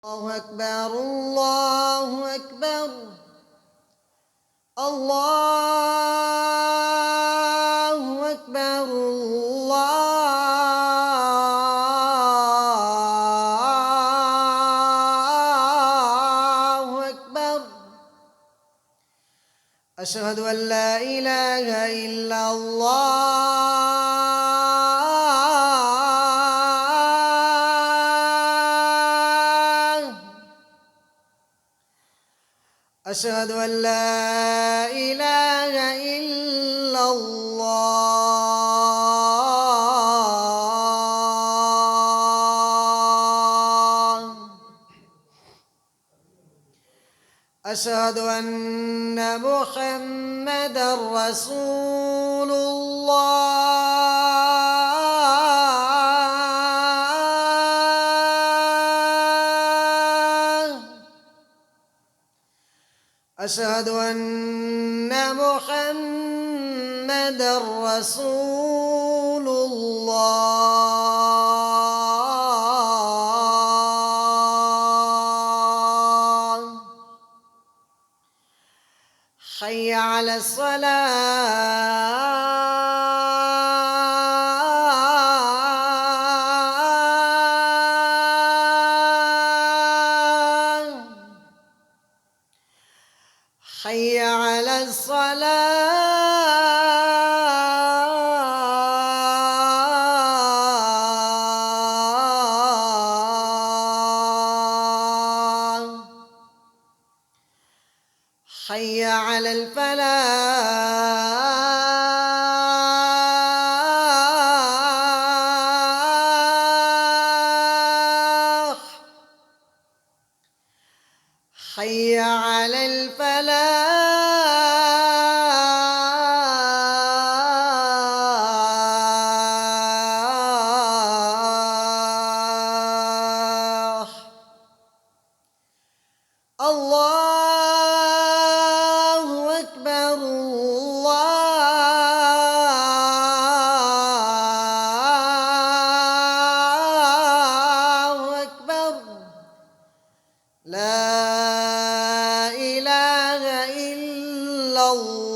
الله أكبر الله أكبر الله أكبر الله أكبر أشهد أن لا إله إلا الله أشهد أن لا إله إلا الله أشهد أن محمدا رسول الله أشهد أن محمدا رسول الله حي على الصلاة حي على الصلاة حي على الفلاح حي على الفلاح الله أكبر الله أكبر لا إله إلا الله